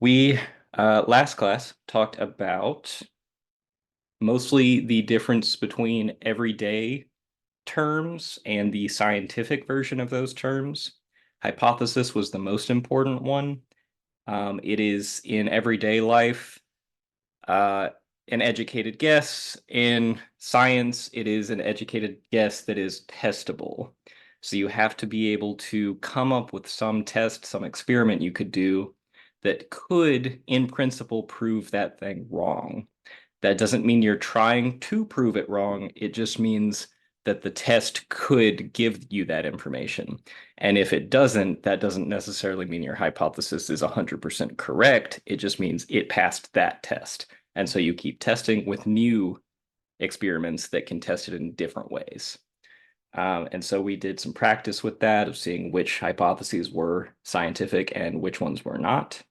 We last class talked about mostly the difference between everyday terms and the scientific version of those terms. Hypothesis was the most important one. It is in everyday life, uh, an educated guess. In science, it is an educated guess that is testable. So you have to be able to come up with some test, some experiment you could do that could, in principle, prove that thing wrong. That doesn't mean you're trying to prove it wrong. It just means that the test could give you that information. And if it doesn't, that doesn't necessarily mean your hypothesis is 100% correct. It just means it passed that test. And so you keep testing with new experiments that can test it in different ways. And so we did some practice with that of seeing which hypotheses were scientific and which ones were not,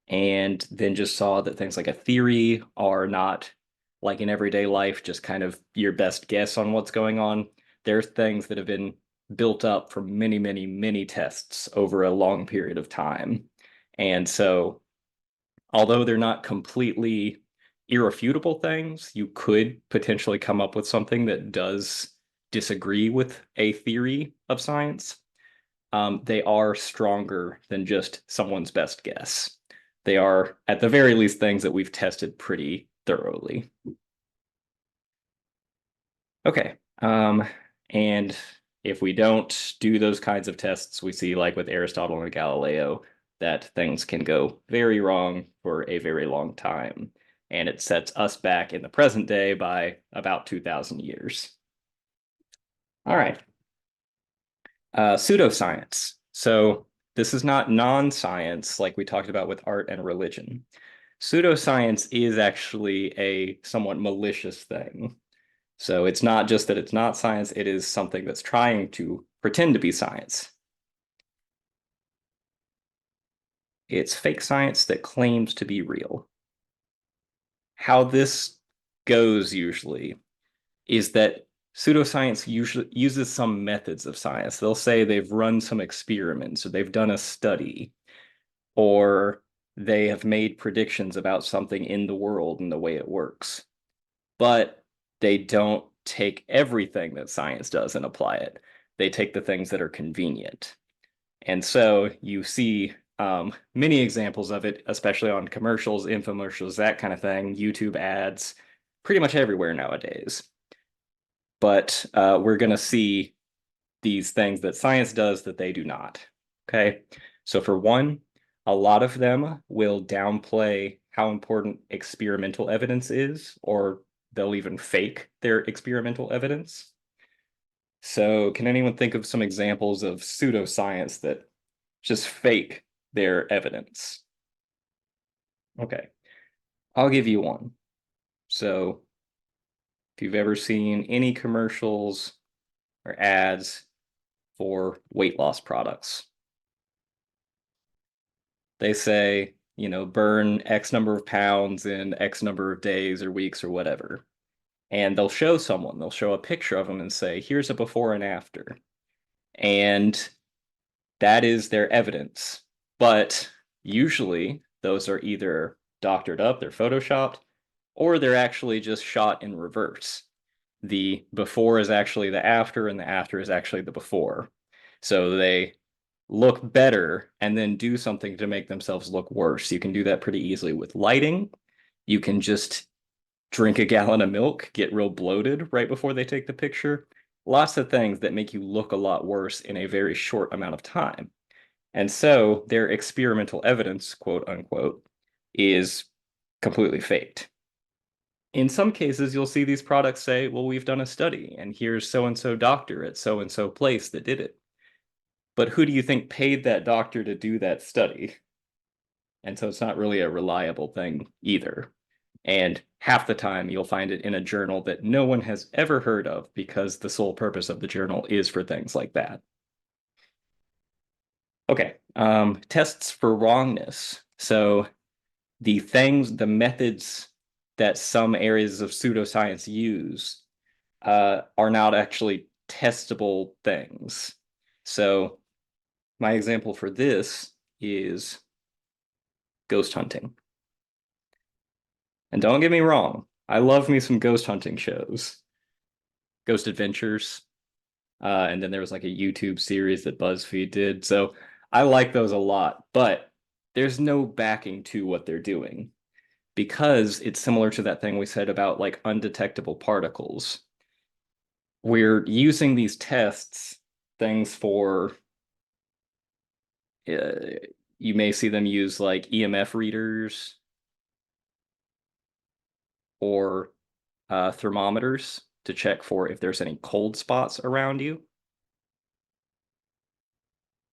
and then just saw that things like a theory are not, like in everyday life, just kind of your best guess on what's going on. There's things that have been built up from many, many, many tests over a long period of time. And so, although they're not completely irrefutable things, you could potentially come up with something that does disagree with a theory of science. They are stronger than just someone's best guess. They are, at the very least, things that we've tested pretty thoroughly. Okay. And if we don't do those kinds of tests, we see, like with Aristotle and Galileo, that things can go very wrong for a very long time. And it sets us back in the present day by about 2,000 years. All right. Pseudoscience. So this is not non-science like we talked about with art and religion. Pseudoscience is actually a somewhat malicious thing. So it's not just that it's not science, it is something that's trying to pretend to be science. It's fake science that claims to be real. How this goes usually is that pseudoscience usually uses some methods of science. They'll say they've run some experiments or they've done a study, or they have made predictions about something in the world and the way it works. But they don't take everything that science does and apply it. They take the things that are convenient. And so you see many examples of it, especially on commercials, infomercials, that kind of thing, YouTube ads, pretty much everywhere nowadays. But we're going to see these things that science does that they do not. Okay. So, for one, a lot of them will downplay how important experimental evidence is, or they'll even fake their experimental evidence. So, can anyone think of some examples of pseudoscience that just fake their evidence? Okay. I'll give you one. So, if you've ever seen any commercials or ads for weight loss products, they say, burn X number of pounds in X number of days or weeks or whatever. And they'll show a picture of them and say, here's a before and after. And that is their evidence. But usually those are either doctored up, they're photoshopped, or they're actually just shot in reverse. The before is actually the after, and the after is actually the before. So they look better and then do something to make themselves look worse. You can do that pretty easily with lighting. You can just drink a gallon of milk, get real bloated right before they take the picture. Lots of things that make you look a lot worse in a very short amount of time. And so their experimental evidence, quote unquote, is completely faked. In some cases, you'll see these products say, well, we've done a study, and here's so and so doctor at so and so place that did it. But who do you think paid that doctor to do that study? And so it's not really a reliable thing either. And half the time you'll find it in a journal that no one has ever heard of because the sole purpose of the journal is for things like that. Okay, tests for wrongness. So the methods that some areas of pseudoscience use are not actually testable things. So my example for this is ghost hunting. And don't get me wrong, I love me some ghost hunting shows, Ghost Adventures, and then there was like a YouTube series that BuzzFeed did. So I like those a lot, but there's no backing to what they're doing because it's similar to that thing we said about like undetectable particles. We're using these tests, things for, uh, you may see them use like EMF readers or thermometers to check for if there's any cold spots around you.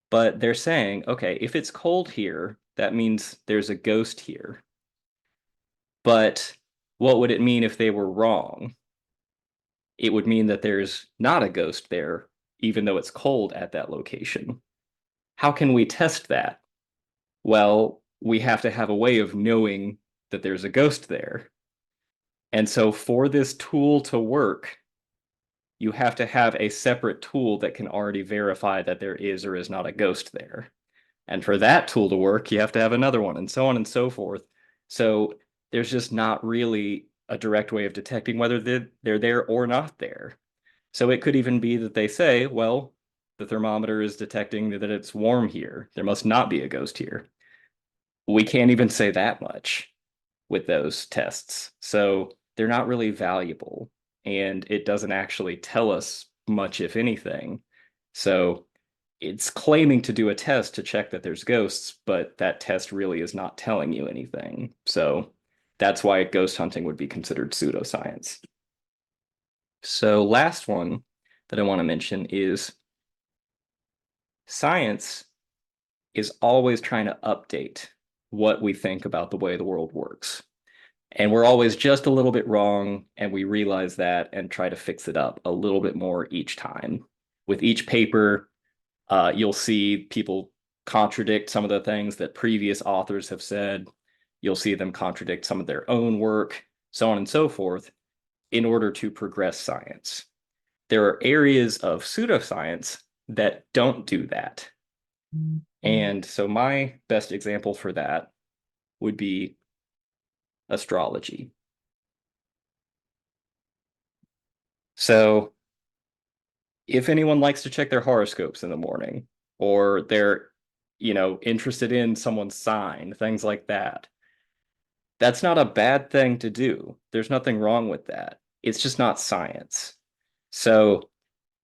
But they're saying, okay, if it's cold here, that means there's a ghost here. But what would it mean if they were wrong? It would mean that there's not a ghost there, even though it's cold at that location. How can we test that? Well, we have to have a way of knowing that there's a ghost there. And so for this tool to work, you have to have a separate tool that can already verify that there is or is not a ghost there. And for that tool to work, you have to have another one, and so on and so forth. So there's just not really a direct way of detecting whether they're there or not there. So it could even be that they say, well, the thermometer is detecting that it's warm here. There must not be a ghost here. We can't even say that much with those tests. So they're not really valuable, and it doesn't actually tell us much, if anything. So it's claiming to do a test to check that there's ghosts, but that test really is not telling you anything. So that's why ghost hunting would be considered pseudoscience. So last one that I want to mention is science is always trying to update what we think about the way the world works. And we're always just a little bit wrong, and we realize that and try to fix it up a little bit more each time. With each paper, you'll see people contradict some of the things that previous authors have said. You'll see them contradict some of their own work, so on and so forth, in order to progress science. There are areas of pseudoscience that don't do that. And so my best example for that would be astrology. So if anyone likes to check their horoscopes in the morning, or they're, interested in someone's sign, things like that, that's not a bad thing to do. There's nothing wrong with that. It's just not science. So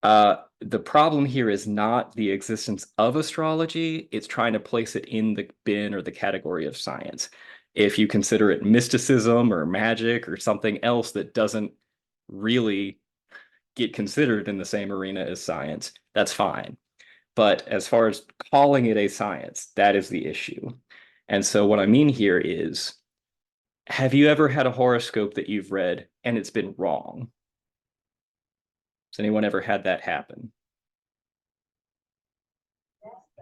the problem here is not the existence of astrology, it's trying to place it in the bin or the category of science. If you consider it mysticism or magic or something else that doesn't really get considered in the same arena as science, that's fine. But as far as calling it a science, that is the issue. And so what I mean here is, have you ever had a horoscope that you've read and it's been wrong? Has anyone ever had that happen?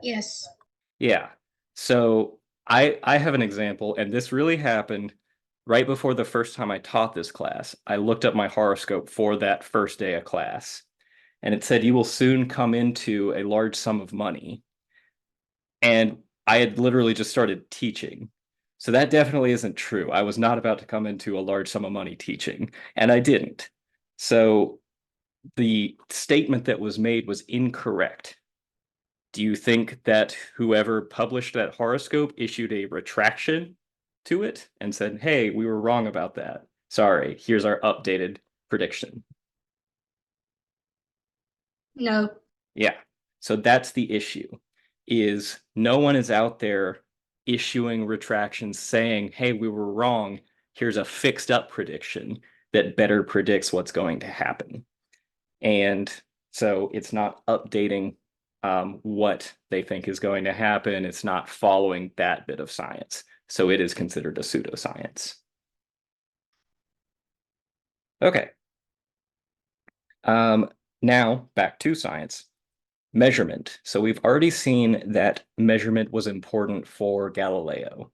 Yes. Yeah. So I have an example, and this really happened right before the first time I taught this class. I looked up my horoscope for that first day of class, and it said you will soon come into a large sum of money. And I had literally just started teaching. So that definitely isn't true. I was not about to come into a large sum of money teaching, and I didn't. So the statement that was made was incorrect. Do you think that whoever published that horoscope issued a retraction to it and said, hey, we were wrong about that? Sorry, here's our updated prediction. No. Yeah. So that's the issue, is no one is out there issuing retractions saying, hey, we were wrong. Here's a fixed up prediction that better predicts what's going to happen. And so it's not updating what they think is going to happen. It's not following that bit of science. So it is considered a pseudoscience. Okay. Now back to science. Measurement. So we've already seen that measurement was important for Galileo.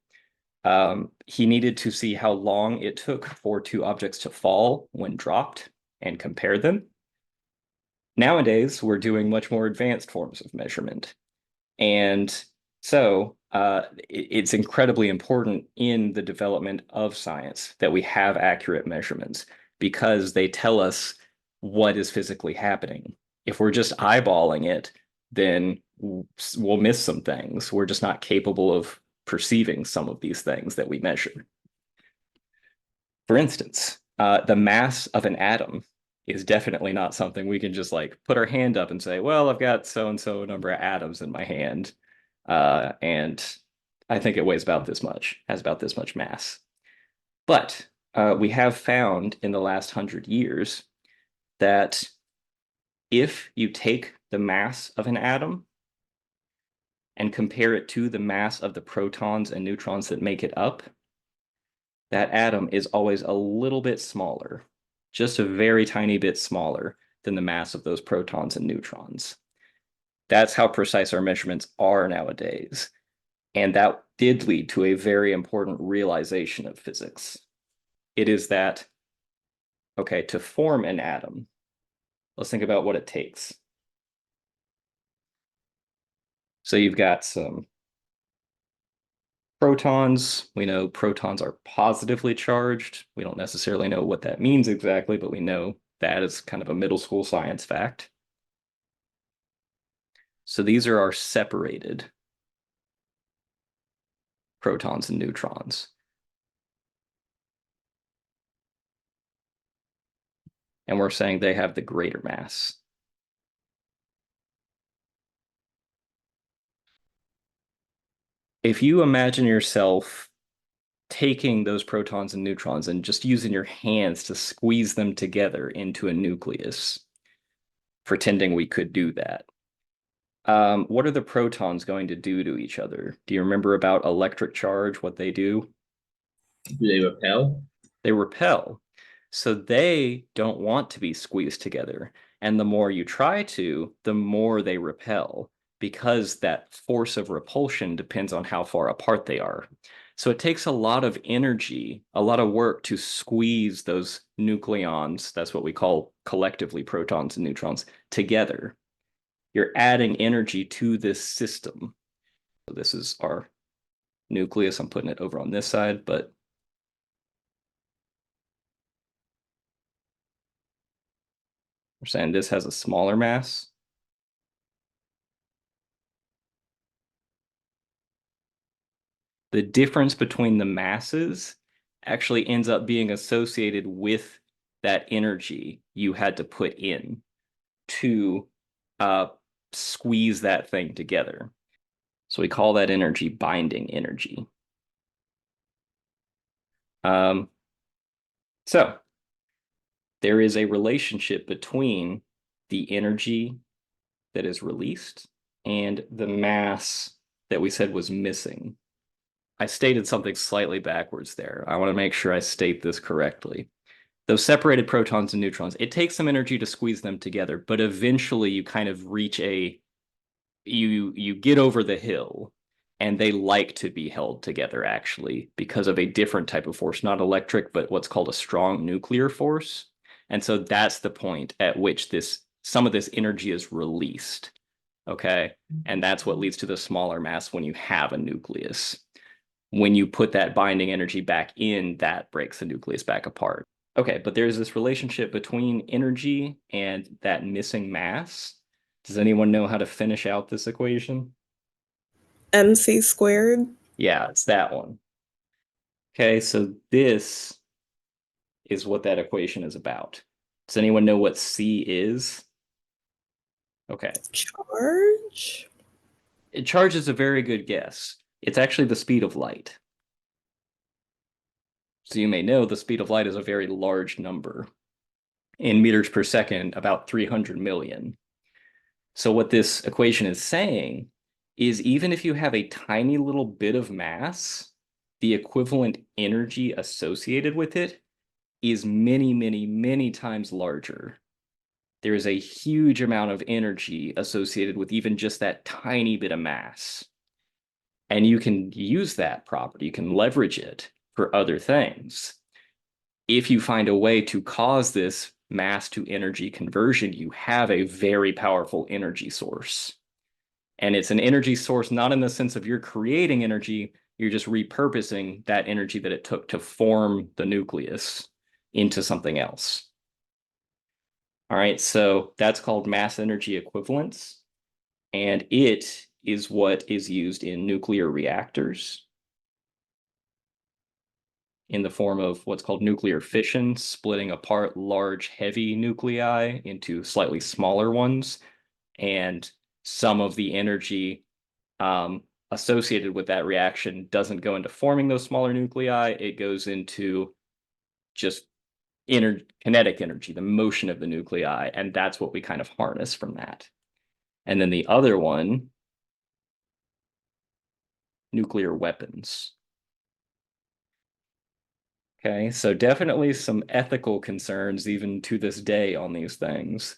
He needed to see how long it took for two objects to fall when dropped and compare them. Nowadays, we're doing much more advanced forms of measurement. And So it's incredibly important in the development of science that we have accurate measurements because they tell us what is physically happening. If we're just eyeballing it, then we'll miss some things. We're just not capable of perceiving some of these things that we measure. For instance, the mass of an atom is definitely not something we can just like put our hand up and say, well, I've got so and so number of atoms in my hand. And I think it weighs about this much, has about this much mass. But we have found in the last 100 years that if you take the mass of an atom and compare it to the mass of the protons and neutrons that make it up, that atom is always a little bit smaller, just a very tiny bit smaller than the mass of those protons and neutrons. That's how precise our measurements are nowadays. And that did lead to a very important realization of physics. It is that, okay, to form an atom, let's think about what it takes. So you've got some protons. We know protons are positively charged. We don't necessarily know what that means exactly, but we know that is kind of a middle school science fact. So these are our separated protons and neutrons. And we're saying they have the greater mass. If you imagine yourself taking those protons and neutrons and just using your hands to squeeze them together into a nucleus, pretending we could do that. What are the protons going to do to each other? Do you remember about electric charge, what they do? Do they repel? They repel. So they don't want to be squeezed together. And the more you try to, the more they repel because that force of repulsion depends on how far apart they are. So it takes a lot of energy, a lot of work to squeeze those nucleons, that's what we call collectively protons and neutrons, together. You're adding energy to this system. So this is our nucleus. I'm putting it over on this side, but we're saying this has a smaller mass. The difference between the masses actually ends up being associated with that energy you had to put in to squeeze that thing together. So we call that energy binding energy. So there is a relationship between the energy that is released and the mass that we said was missing. I stated something slightly backwards there. I want to make sure I state this correctly. Those separated protons and neutrons, it takes some energy to squeeze them together, but eventually you kind of reach you get over the hill, and they like to be held together actually because of a different type of force, not electric, but what's called a strong nuclear force. And so that's the point at which some of this energy is released. Okay. And that's what leads to the smaller mass when you have a nucleus. When you put that binding energy back in, that breaks the nucleus back apart. Okay, but there's this relationship between energy and that missing mass. Does anyone know how to finish out this equation? MC squared. Yeah, it's that one. Okay, so this is what that equation is about. Does anyone know what C is? Okay. Charge. Charge is a very good guess. It's actually the speed of light. So you may know the speed of light is a very large number. In meters per second, about 300 million. So what this equation is saying is even if you have a tiny little bit of mass, the equivalent energy associated with it is many, many, many times larger. There is a huge amount of energy associated with even just that tiny bit of mass. And you can use that property, you can leverage it for other things. If you find a way to cause this mass to energy conversion, you have a very powerful energy source. And it's an energy source, not in the sense of you're creating energy, you're just repurposing that energy that it took to form the nucleus into something else. All right, so that's called mass energy equivalence. And it is what is used in nuclear reactors in the form of what's called nuclear fission, splitting apart large, heavy nuclei into slightly smaller ones. And some of the energy associated with that reaction doesn't go into forming those smaller nuclei. It goes into just kinetic energy, the motion of the nuclei. And that's what we kind of harness from that. And then the other one, nuclear weapons. Okay, so definitely some ethical concerns even to this day on these things.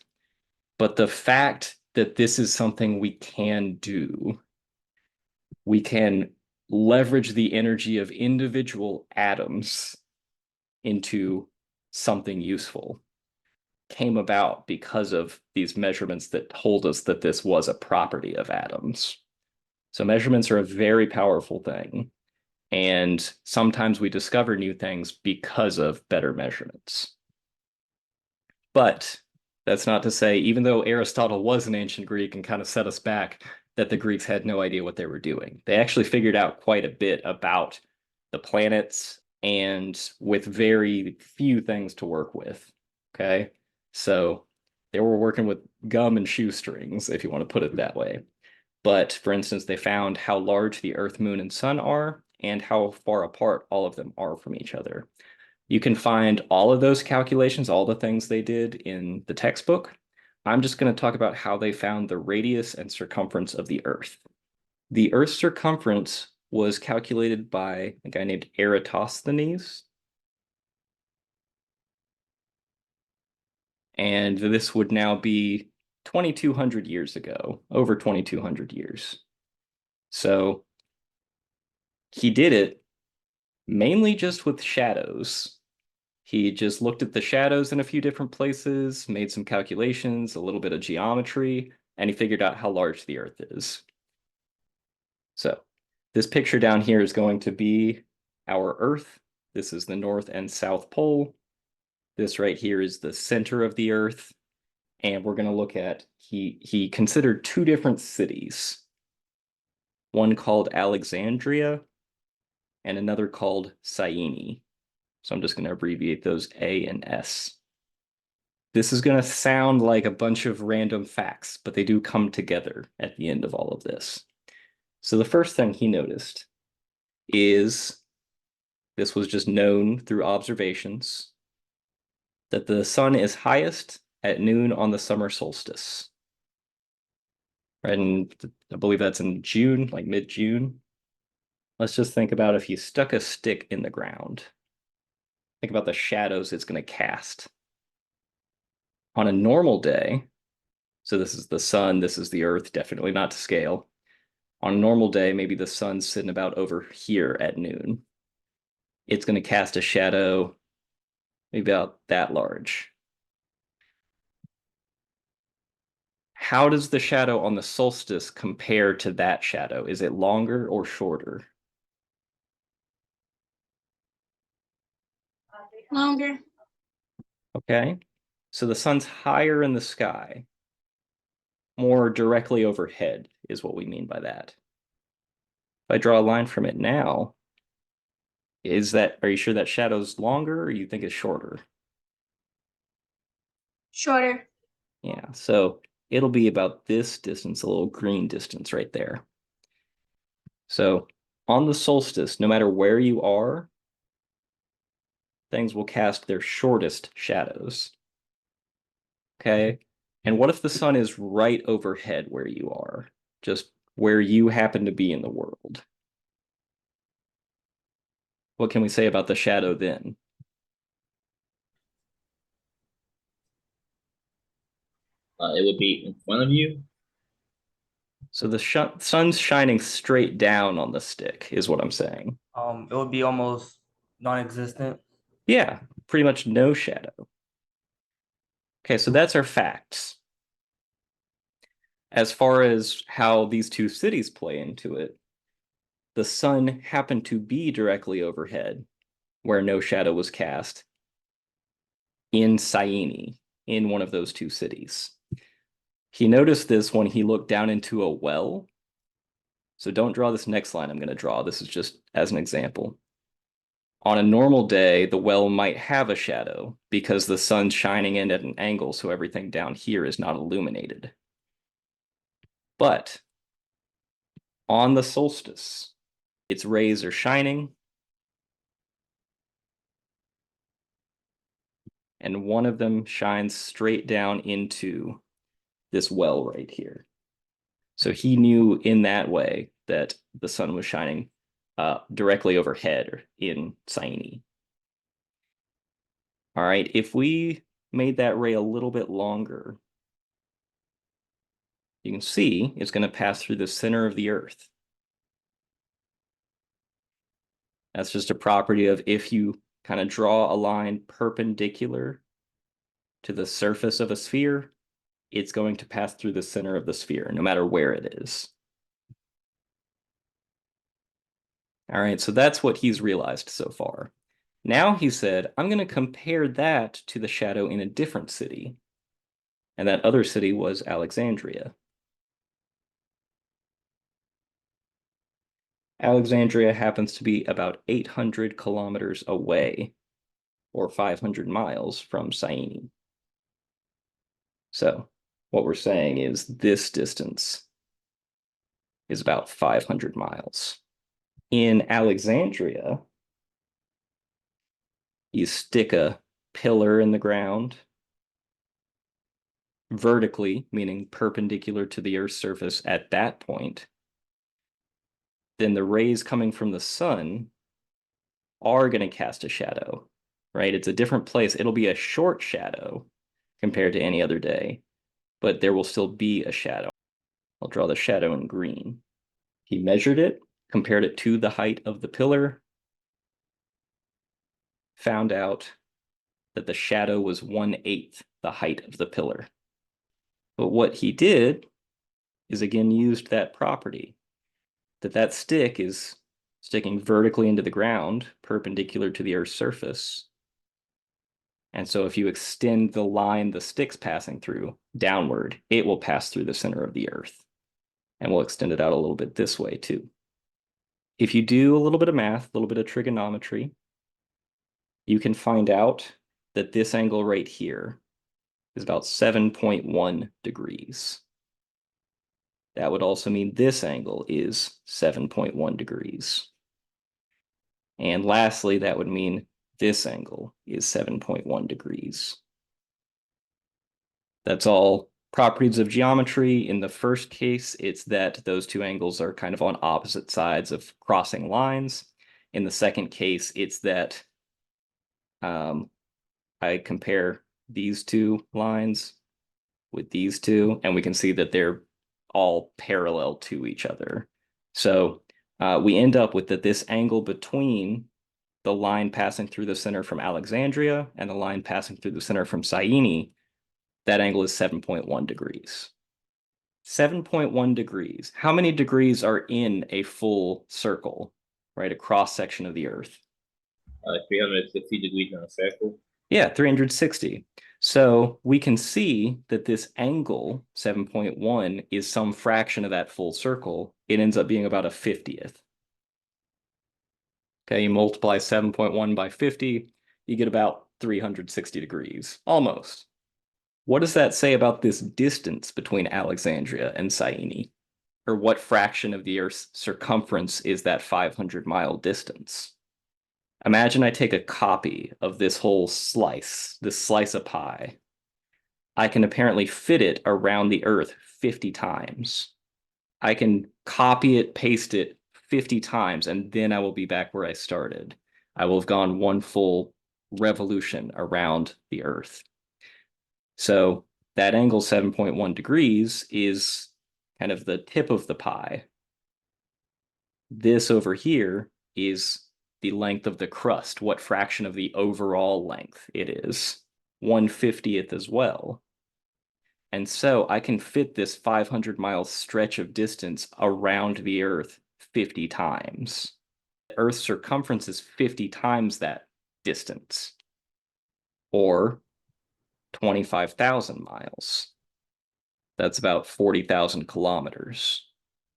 But the fact that this is something we can do, we can leverage the energy of individual atoms into something useful, came about because of these measurements that told us that this was a property of atoms. So measurements are a very powerful thing. And sometimes we discover new things because of better measurements. But that's not to say, even though Aristotle was an ancient Greek and kind of set us back, that the Greeks had no idea what they were doing. They actually figured out quite a bit about the planets and with very few things to work with. Okay. So they were working with gum and shoestrings, if you want to put it that way. But for instance, they found how large the Earth, Moon, and Sun are and how far apart all of them are from each other. You can find all of those calculations, all the things they did in the textbook. I'm just going to talk about how they found the radius and circumference of the Earth. The Earth's circumference was calculated by a guy named Eratosthenes. And this would now be 2,200 years ago, over 2,200 years. So he did it mainly just with shadows. He just looked at the shadows in a few different places, made some calculations, a little bit of geometry, and he figured out how large the Earth is. So this picture down here is going to be our Earth. This is the North and South Pole. This right here is the center of the Earth. And we're going to look at, he considered two different cities, one called Alexandria and another called Syene. So I'm just going to abbreviate those A and S. This is going to sound like a bunch of random facts, but they do come together at the end of all of this. So the first thing he noticed is, this was just known through observations, that the sun is highest at noon on the summer solstice. Right, and I believe that's in June, like mid-June. Let's just think about if you stuck a stick in the ground. Think about the shadows it's going to cast. On a normal day, so this is the sun, this is the earth, definitely not to scale. On a normal day, maybe the sun's sitting about over here at noon. It's going to cast a shadow maybe about that large. How does the shadow on the solstice compare to that shadow? Is it longer or shorter? Longer. Okay, so the sun's higher in the sky, more directly overhead is what we mean by that. If I draw a line from it now, are you sure that shadow's longer or you think it's shorter? Shorter. Yeah, so it'll be about this distance, a little green distance right there. So on the solstice, no matter where you are, things will cast their shortest shadows. Okay, and what if the sun is right overhead where you are, just where you happen to be in the world? What can we say about the shadow then? It would be in front of you. So the sun's shining straight down on the stick is what I'm saying. It would be almost non-existent. Yeah, pretty much no shadow. Okay, so that's our facts. as far as how these two cities play into it, the sun happened to be directly overhead, where no shadow was cast, in Syene, in one of those two cities. He noticed this when he looked down into a well. So don't draw this next line I'm going to draw. This is just as an example. On a normal day, the well might have a shadow because the sun's shining in at an angle, so everything down here is not illuminated. But on the solstice, its rays are shining, and one of them shines straight down into this well right here. So he knew in that way that the sun was shining directly overhead in Syene. All right, if we made that ray a little bit longer, you can see it's going to pass through the center of the Earth. That's just a property of if you kind of draw a line perpendicular to the surface of a sphere, it's going to pass through the center of the sphere, no matter where it is. All right, so that's what he's realized so far. Now he said, I'm going to compare that to the shadow in a different city. And that other city was Alexandria. Alexandria happens to be about 800 kilometers away, or 500 miles from Syene. So what we're saying is this distance is about 500 miles. In Alexandria, you stick a pillar in the ground vertically, meaning perpendicular to the Earth's surface at that point. Then the rays coming from the sun are going to cast a shadow, right? It's a different place. It'll be a short shadow compared to any other day, but there will still be a shadow. I'll draw the shadow in green. He measured it, compared it to the height of the pillar, found out that the shadow was 1/8 the height of the pillar. But what he did is again used that property, that stick is sticking vertically into the ground, perpendicular to the Earth's surface. And so if you extend the line the stick's passing through downward, it will pass through the center of the Earth. And we'll extend it out a little bit this way too. If you do a little bit of math, a little bit of trigonometry, you can find out that this angle right here is about 7.1 degrees. That would also mean this angle is 7.1 degrees. And lastly, that would mean this angle is 7.1 degrees. That's all properties of geometry. In the first case, it's that those two angles are kind of on opposite sides of crossing lines. In the second case, it's that I compare these two lines with these two, and we can see that they're all parallel to each other. So we end up with that this angle between the line passing through the center from Alexandria and the line passing through the center from Syene, that angle is 7.1 degrees. 7.1 degrees. How many degrees are in a full circle, right? A cross section of the Earth? 360 degrees in a circle. Yeah, 360. So we can see that this angle, 7.1, is some fraction of that full circle. It ends up being about a 50th. Okay, you multiply 7.1 by 50, you get about 360 degrees, almost. What does that say about this distance between Alexandria and Syene? Or what fraction of the Earth's circumference is that 500-mile distance? Imagine I take a copy of this whole slice, this slice of pie. I can apparently fit it around the Earth 50 times. I can copy it, paste it 50 times, and then I will be back where I started. I will have gone one full revolution around the Earth. So that angle 7.1 degrees is kind of the tip of the pie. This over here is the length of the crust, what fraction of the overall length it is, 1/50th as well. And so I can fit this 500-mile stretch of distance around the Earth 50 times. The Earth's circumference is 50 times that distance, or 25,000 miles. That's about 40,000 kilometers.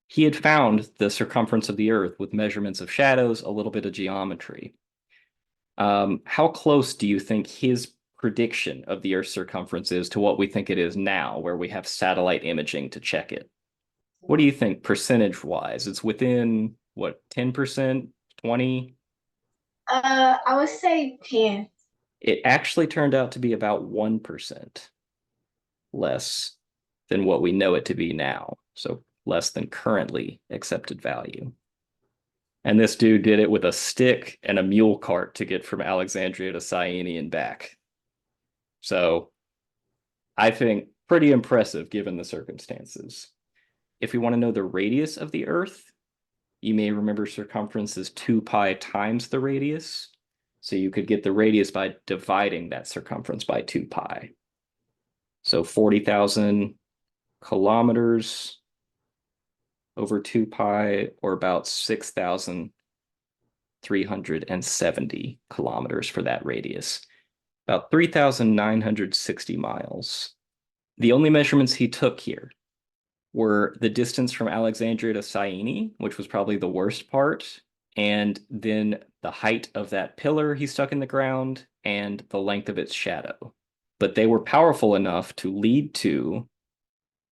He had found the circumference of the Earth with measurements of shadows, a little bit of geometry. How close do you think his prediction of the Earth's circumference is to what we think it is now, where we have satellite imaging to check it? What do you think percentage-wise? It's within, what, 10%, 20? I would say 10. It actually turned out to be about 1% less than what we know it to be now. So less than currently accepted value. And this dude did it with a stick and a mule cart to get from Alexandria to Syene and back. So I think pretty impressive given the circumstances. If we want to know the radius of the Earth, you may remember circumference is 2 pi times the radius. So you could get the radius by dividing that circumference by 2 pi. So 40,000 kilometers over 2 pi, or about 6,370 kilometers for that radius. About 3,960 miles. The only measurements he took here were the distance from Alexandria to Syene, which was probably the worst part, and then the height of that pillar he stuck in the ground and the length of its shadow. But they were powerful enough to lead to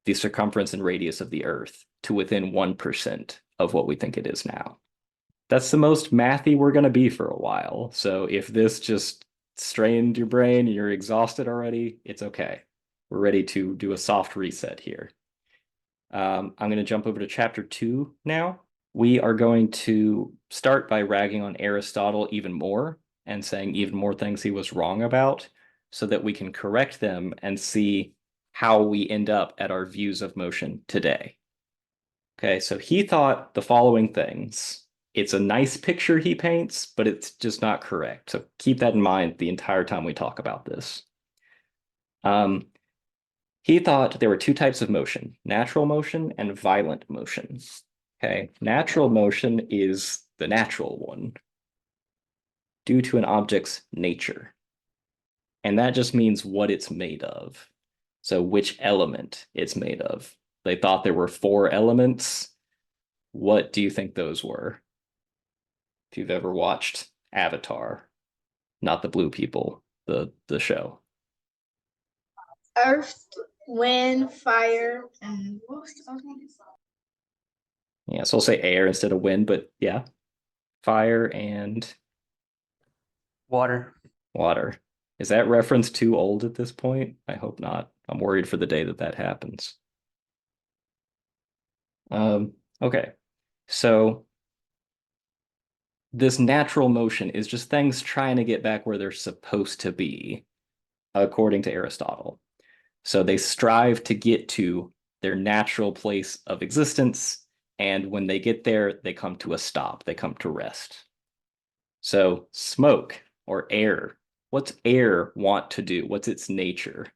the circumference and radius of the Earth to within 1% of what we think it is now. That's the most mathy we're going to be for a while. So if this just strained your brain, you're exhausted already, it's okay. We're ready to do a soft reset here. I'm going to jump over to chapter 2 now. We are going to start by ragging on Aristotle even more and saying even more things he was wrong about so that we can correct them and see how we end up at our views of motion today. Okay, so he thought the following things. It's a nice picture he paints, but it's just not correct. So keep that in mind the entire time we talk about this. He thought there were 2 types of motion, natural motion and violent motion. Okay, natural motion is the natural one due to an object's nature. And that just means what it's made of. So which element it's made of. They thought there were 4 elements. What do you think those were? If you've ever watched Avatar, not the blue people, the show. Earth, wind, fire, and what was the other one? Yeah, so I'll say air instead of wind, but yeah. Fire and Water. water. Is that reference too old at this point? I hope not. I'm worried for the day that that happens. Okay, so this natural motion is just things trying to get back where they're supposed to be, according to Aristotle. So they strive to get to their natural place of existence, and when they get there, they come to a stop, they come to rest. So smoke or air, what's air want to do? What's its nature?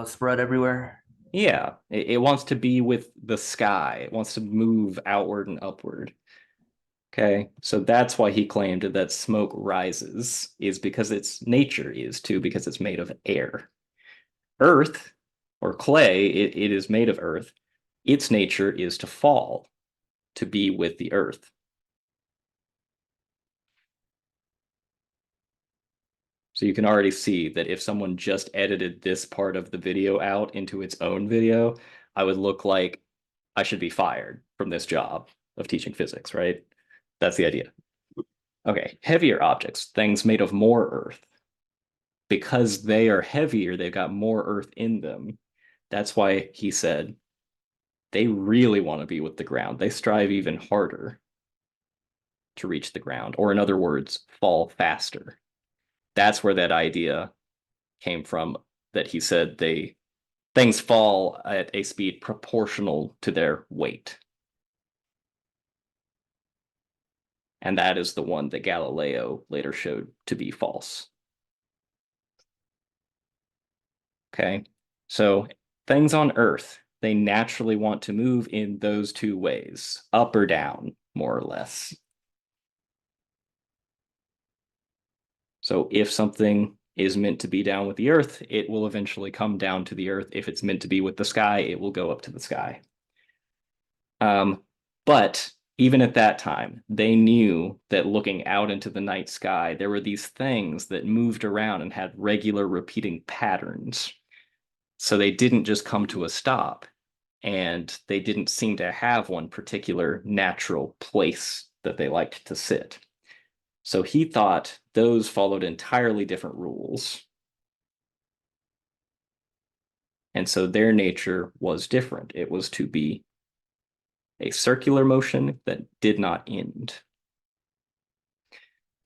Spread everywhere. Yeah, it wants to be with the sky. It wants to move outward and upward. Okay, so that's why he claimed that smoke rises, is because its nature is to, because it's made of air. Earth, or clay, it is made of earth. Its nature is to fall, to be with the earth. So you can already see that if someone just edited this part of the video out into its own video, I would look like I should be fired from this job of teaching physics, right? That's the idea. Okay, heavier objects, things made of more earth. Because they are heavier, they've got more earth in them. That's why he said they really want to be with the ground. They strive even harder to reach the ground, or in other words, fall faster. That's where that idea came from, that he said things fall at a speed proportional to their weight. And that is the one that Galileo later showed to be false. Okay, so things on Earth, they naturally want to move in those two ways, up or down, more or less. So if something is meant to be down with the Earth, it will eventually come down to the Earth. If it's meant to be with the sky, it will go up to the sky. But even at that time, they knew that looking out into the night sky, there were these things that moved around and had regular repeating patterns. So they didn't just come to a stop, and they didn't seem to have one particular natural place that they liked to sit. So he thought those followed entirely different rules. And so their nature was different. It was to be a circular motion that did not end.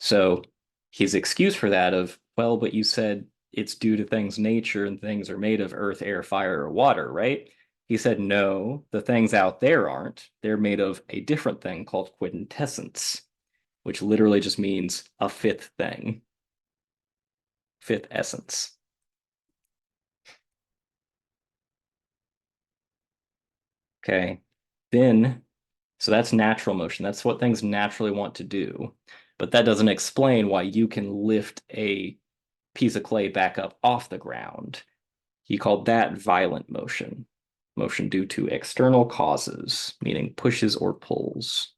So his excuse for that of, well, but you said it's due to things nature and things are made of earth, air, fire, or water, right? He said, no, the things out there aren't. They're made of a different thing called quintessence, which literally just means a fifth thing, fifth essence. Okay, then, so that's natural motion. That's what things naturally want to do. But that doesn't explain why you can lift a piece of clay back up off the ground. He called that violent motion, motion due to external causes, meaning pushes or pulls.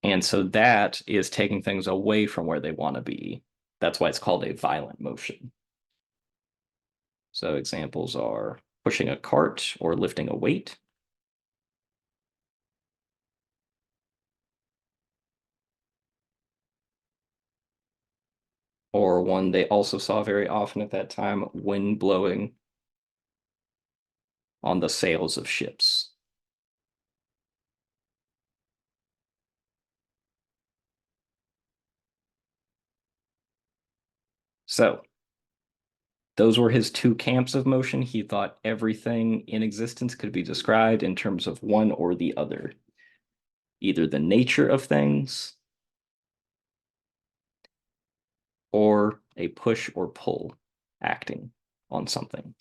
And so that is taking things away from where they want to be. That's why it's called a violent motion. So examples are pushing a cart or lifting a weight. Or one they also saw very often at that time, wind blowing on the sails of ships. So those were his two camps of motion. He thought everything in existence could be described in terms of one or the other, either the nature of things or a push or pull acting on something.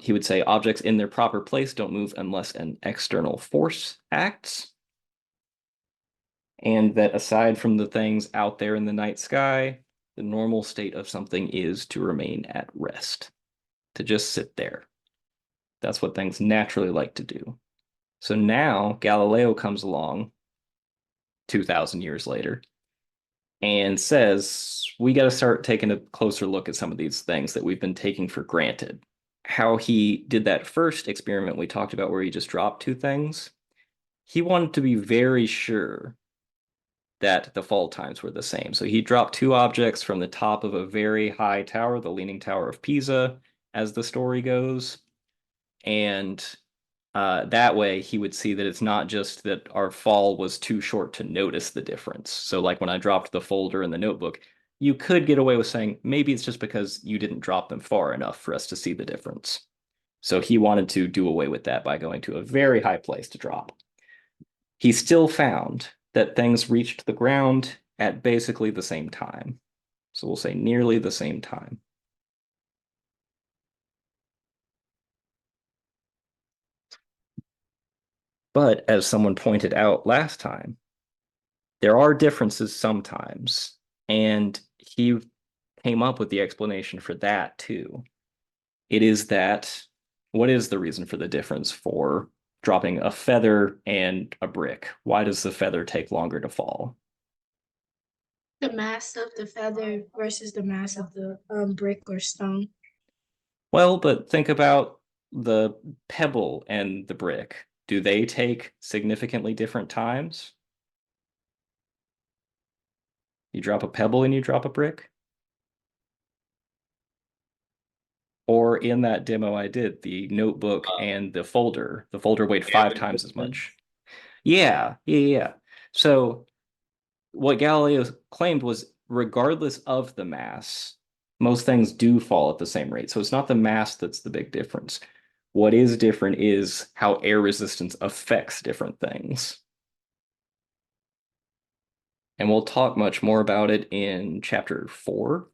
He would say objects in their proper place don't move unless an external force acts. And that aside from the things out there in the night sky, the normal state of something is to remain at rest, to just sit there. That's what things naturally like to do. So now Galileo comes along 2,000 years later and says, we got to start taking a closer look at some of these things that we've been taking for granted. How he did that first experiment we talked about where he just dropped two things, he wanted to be very sure that the fall times were the same. So he dropped two objects from the top of a very high tower, the Leaning Tower of Pisa, as the story goes. And that way he would see that it's not just that our fall was too short to notice the difference. So like when I dropped the folder in the notebook, you could get away with saying, maybe it's just because you didn't drop them far enough for us to see the difference. So he wanted to do away with that by going to a very high place to drop. He still found that things reached the ground at basically the same time. So we'll say nearly the same time. But as someone pointed out last time, there are differences sometimes. And he came up with the explanation for that too. It is that, what is the reason for the difference for dropping a feather and a brick? Why does the feather take longer to fall? The mass of the feather versus the mass of the brick or stone. Well, but think about the pebble and the brick. Do they take significantly different times? You drop a pebble and you drop a brick? Or in that demo I did, the notebook and the folder weighed 5 times as much. Yeah. So what Galileo claimed was regardless of the mass, most things do fall at the same rate. So it's not the mass that's the big difference. What is different is how air resistance affects different things. And we'll talk much more about it in chapter 4.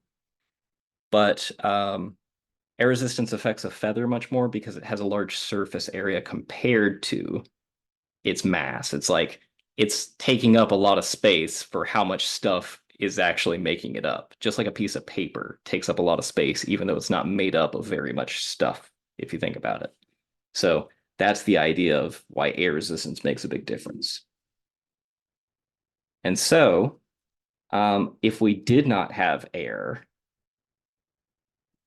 But air resistance affects a feather much more because it has a large surface area compared to its mass. It's like it's taking up a lot of space for how much stuff is actually making it up. Just like a piece of paper takes up a lot of space, even though it's not made up of very much stuff, if you think about it. So that's the idea of why air resistance makes a big difference. And so, if we did not have air,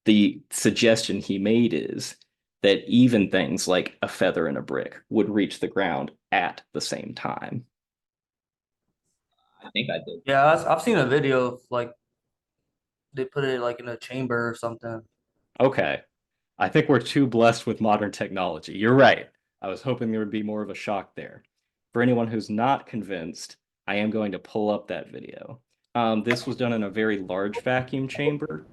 the suggestion he made is that even things like a feather and a brick would reach the ground at the same time. I think I did. Yeah, I've seen a video of like they put it like in a chamber or something. Okay, I think we're too blessed with modern technology. You're right. I was hoping there would be more of a shock there. For anyone who's not convinced, I am going to pull up that video. This was done in a very large vacuum chamber,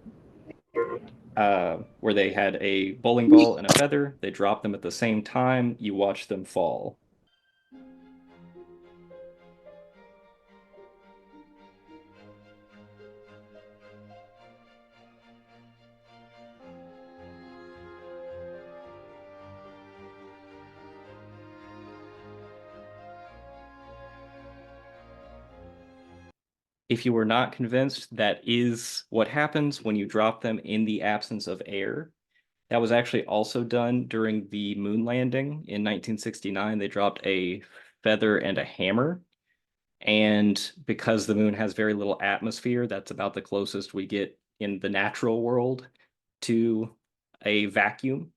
where they had a bowling ball and a feather. They dropped them at the same time. You watch them fall. If you were not convinced, that is what happens when you drop them in the absence of air. That was actually also done during the moon landing in 1969. They dropped a feather and a hammer. And because the moon has very little atmosphere, that's about the closest we get in the natural world to a vacuum.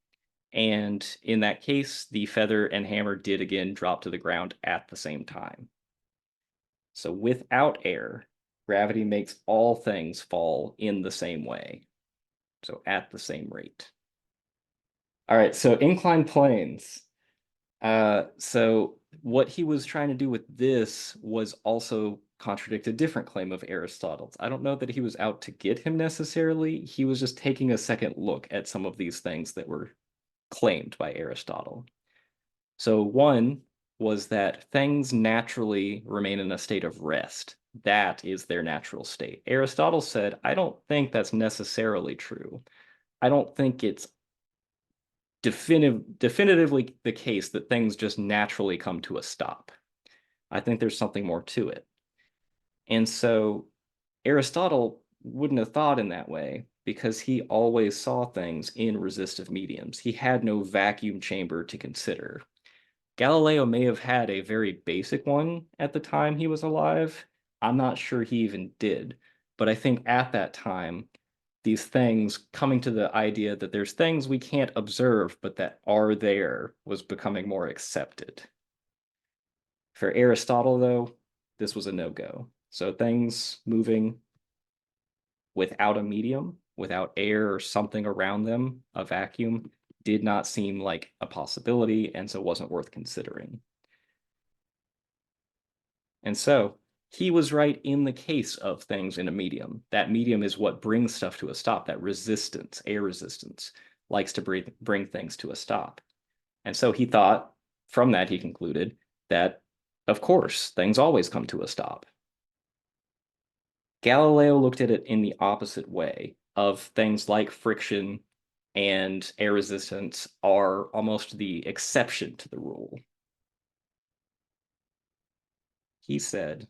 And in that case, the feather and hammer did again drop to the ground at the same time. So without air, gravity makes all things fall in the same way. So at the same rate. All right, so inclined planes. So what he was trying to do with this was also contradict a different claim of Aristotle's. I don't know that he was out to get him necessarily. He was just taking a second look at some of these things that were claimed by Aristotle. So one was that things naturally remain in a state of rest. That is their natural state. Aristotle said, I don't think that's necessarily true. I don't think it's definitively the case that things just naturally come to a stop. I think there's something more to it. And so Aristotle wouldn't have thought in that way because he always saw things in resistive mediums. He had no vacuum chamber to consider. Galileo may have had a very basic one at the time he was alive. I'm not sure he even did, but I think at that time, these things coming to the idea that there's things we can't observe but that are there was becoming more accepted. For Aristotle, though, this was a no-go. So things moving without a medium, without air or something around them, a vacuum, did not seem like a possibility, and so wasn't worth considering. And so he was right in the case of things in a medium. That medium is what brings stuff to a stop. That resistance, air resistance, likes to bring things to a stop. And so he thought, from that, he concluded that, of course, things always come to a stop. Galileo looked at it in the opposite way of things like friction and air resistance are almost the exception to the rule. He said,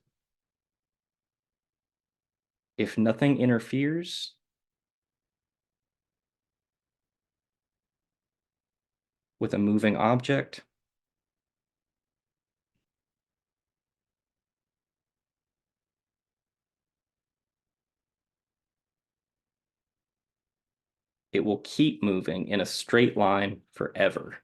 if nothing interferes, with a moving object, it will keep moving in a straight line forever.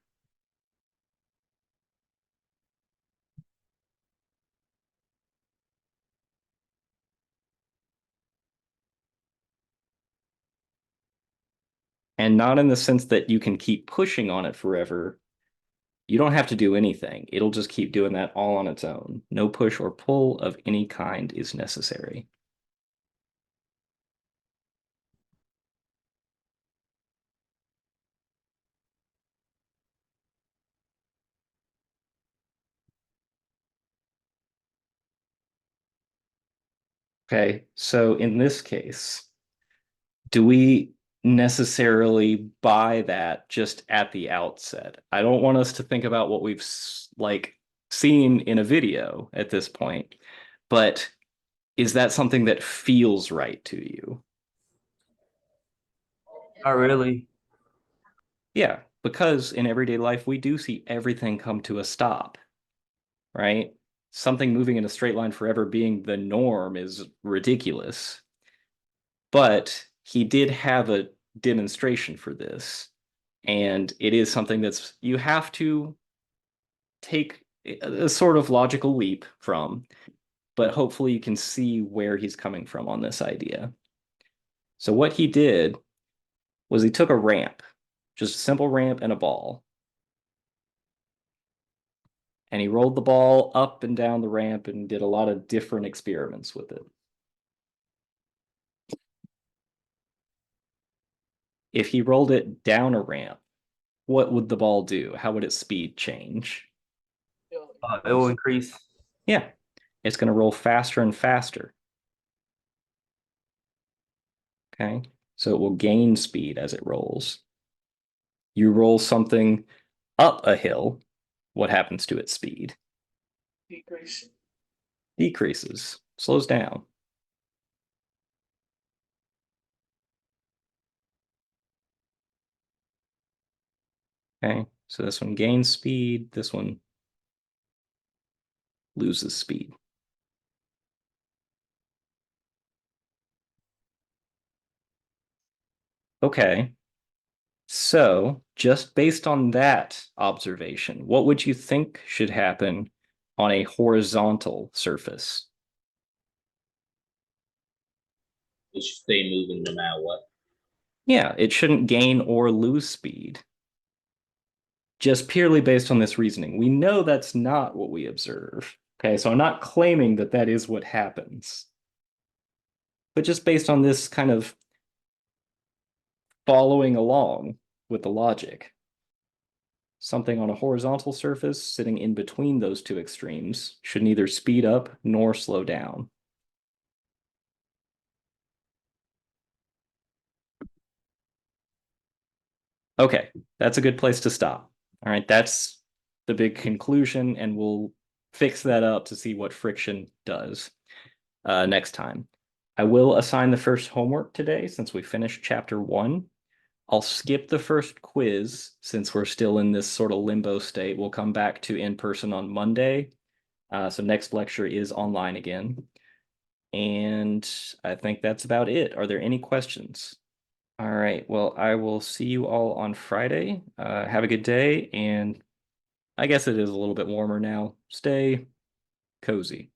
And not in the sense that you can keep pushing on it forever. You don't have to do anything. It'll just keep doing that all on its own. No push or pull of any kind is necessary. Okay, so in this case, do we necessarily buy that just at the outset? I don't want us to think about what we've like seen in a video at this point, but is that something that feels right to you? Not really. Yeah, because in everyday life, we do see everything come to a stop, right? Something moving in a straight line forever being the norm is ridiculous. But he did have a demonstration for this, and it is something that's you have to take a sort of logical leap from, but hopefully you can see where he's coming from on this idea. So what he did was he took a ramp, just a simple ramp and a ball, and he rolled the ball up and down the ramp and did a lot of different experiments with it. If he rolled it down a ramp, what would the ball do? How would its speed change? It will increase. Yeah, it's going to roll faster and faster. Okay, so it will gain speed as it rolls. You roll something up a hill, what happens to its speed? Decrease. Decreases, slows down. Okay, so this one gains speed, this one loses speed. Okay, so just based on that observation, what would you think should happen on a horizontal surface? It should stay moving no matter what. Yeah, it shouldn't gain or lose speed. Just purely based on this reasoning. We know that's not what we observe. Okay, so I'm not claiming that that is what happens. But just based on this kind of following along with the logic, something on a horizontal surface sitting in between those two extremes should neither speed up nor slow down. Okay, that's a good place to stop. All right, that's the big conclusion, and we'll fix that up to see what friction does next time. I will assign the first homework today since we finished chapter 1. I'll skip the first quiz since we're still in this sort of limbo state. We'll come back to in person on Monday. So next lecture is online again. And I think that's about it. Are there any questions? All right. Well, I will see you all on Friday. Have a good day. And I guess it is a little bit warmer now. Stay cozy.